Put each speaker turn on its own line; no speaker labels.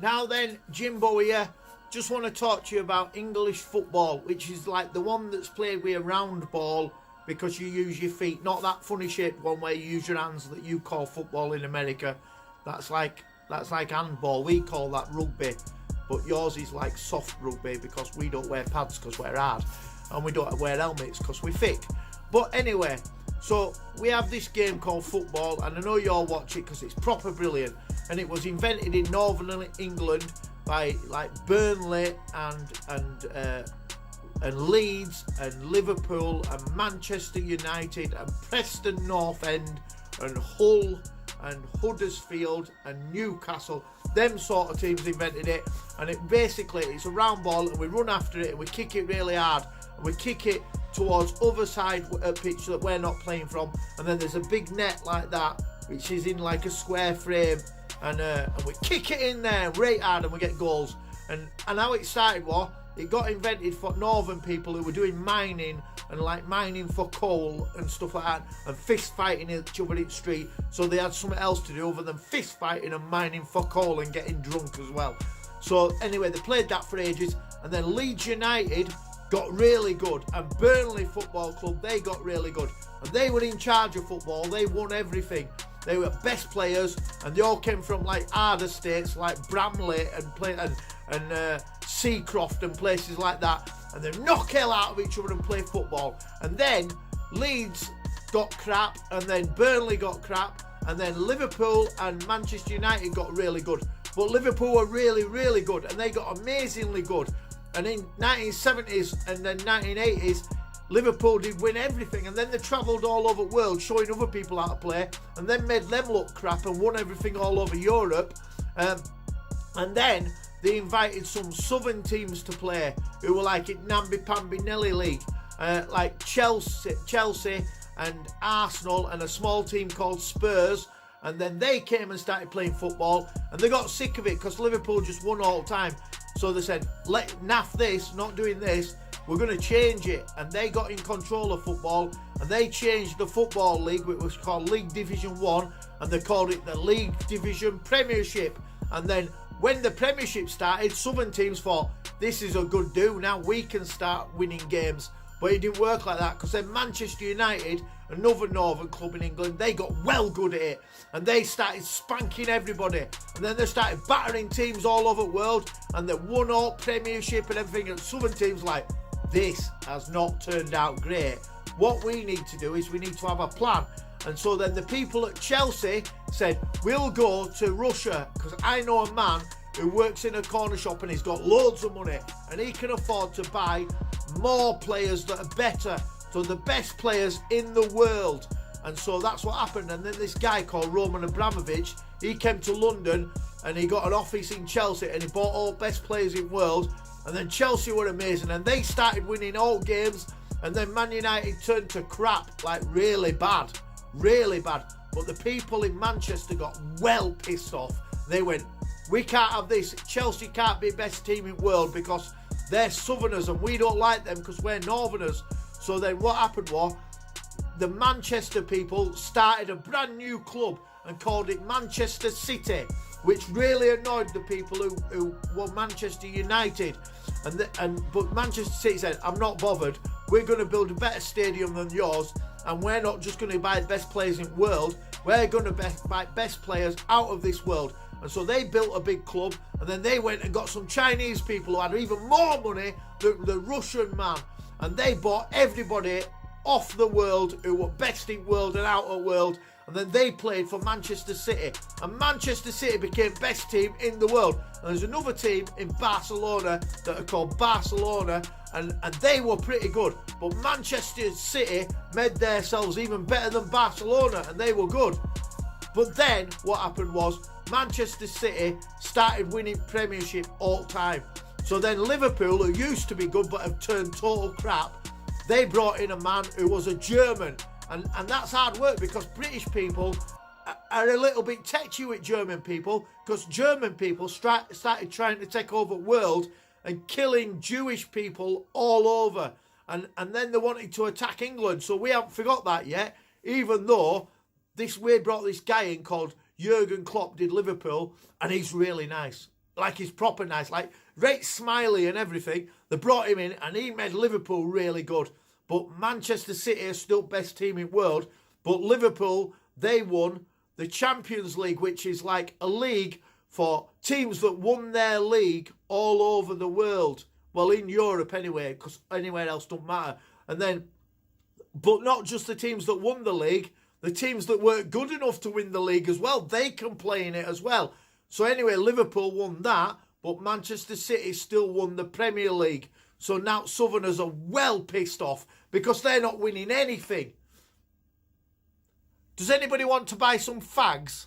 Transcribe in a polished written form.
Now then, Jimbo here. Just want to talk to you about English football, which is like the one that's played with a round ball because you use your feet, not that funny shaped one where you use your hands that you call football in America. That's like handball. We call that rugby, but yours is like soft rugby because we don't wear pads because we're hard, and we don't wear helmets because we're thick. But anyway, so we have this game called football, and I know you all watch it because it's proper brilliant. And it was invented in Northern England by like Burnley and Leeds and Liverpool and Manchester United and Preston North End and Hull and Huddersfield and Newcastle. Them sort of teams invented it, and it's a round ball, and we run after it and we kick it really hard, and we kick it towards other side pitch that we're not playing from, and then there's a big net like that which is in like a square frame, and we kick it in there right hard and we get goals. And how it started was, it got invented for northern people who were doing mining and like mining for coal and stuff like that, and fist fighting each other in the street, so they had something else to do other than fist fighting and mining for coal and getting drunk as well. So anyway, they played that for ages, and then Leeds United got really good, and Burnley Football Club, they got really good, and they were in charge of football. They won everything. They were best players, and they all came from like hard estates like Bramley and Seacroft and places like that, and they knock hell out of each other and play football. And then Leeds got crap, and then Burnley got crap, and then Liverpool and Manchester United got really good. But Liverpool were really, really good, and they got amazingly good. And in 1970s and then 1980s, Liverpool did win everything, and then they travelled all over the world showing other people how to play, and then made them look crap and won everything all over Europe. And then they invited some southern teams to play who were like in Namby-Pamby Nelly League, like Chelsea and Arsenal and a small team called Spurs. And then they came and started playing football, and they got sick of it because Liverpool just won all the time. So they said, naff this, not doing this, we're going to change it. And they got in control of football, and they changed the Football League, which was called League Division 1, and they called it the League Division Premiership. And then when the Premiership started, southern teams thought, this is a good do, now we can start winning games. But it didn't work like that, because then Manchester United, another northern club in England, they got well good at it, and they started spanking everybody, and then they started battering teams all over the world, and they won all Premiership and everything. And southern teams like, this has not turned out great. What we need to do is we need to have a plan. And so then the people at Chelsea said, we'll go to Russia, because I know a man who works in a corner shop and he's got loads of money, and he can afford to buy more players that are better, so the best players in the world. And so that's what happened. And then this guy called Roman Abramovich, he came to London and he got an office in Chelsea, and he bought all best players in the world. And then Chelsea were amazing, and they started winning all games, and then Man United turned to crap, like really bad. But the people in Manchester got well pissed off. They went, we can't have this. Chelsea can't be best team in the world because they're southerners and we don't like them because we're northerners. So then what happened was, the Manchester people started a brand new club and called it Manchester City, which really annoyed the people who were Manchester United. But Manchester City said, I'm not bothered, we're going to build a better stadium than yours, and we're not just going to buy the best players in the world, we're going to buy best players out of this world. And so they built a big club, and then they went and got some Chinese people who had even more money than the Russian man, and they bought everybody off the world who were best in world and out of world, and then they played for Manchester City, and Manchester City became best team in the world. And there's another team in Barcelona that are called Barcelona, and they were pretty good, but Manchester City made themselves even better than Barcelona, and they were good. But then what happened was, Manchester City started winning Premiership all the time. So then Liverpool, who used to be good but have turned total crap, they brought in a man who was a German. And that's hard work, because British people are a little bit tetchy with German people, because German people started trying to take over the world and killing Jewish people all over. And then they wanted to attack England. So we haven't forgot that yet, even though we brought this guy in called Jurgen Klopp, did Liverpool, and he's really nice. like he's proper nice, like great smiley and everything. They brought him in and he made Liverpool really good. But Manchester City are still best team in the world. But Liverpool, they won the Champions League, which is like a league for teams that won their league all over the world. Well, in Europe anyway, because anywhere else don't matter. And then, but not just the teams that won the league, the teams that weren't good enough to win the league as well, they can play in it as well. So anyway, Liverpool won that, but Manchester City still won the Premier League. So now Southerners are well pissed off because they're not winning anything. Does anybody want to buy some fags?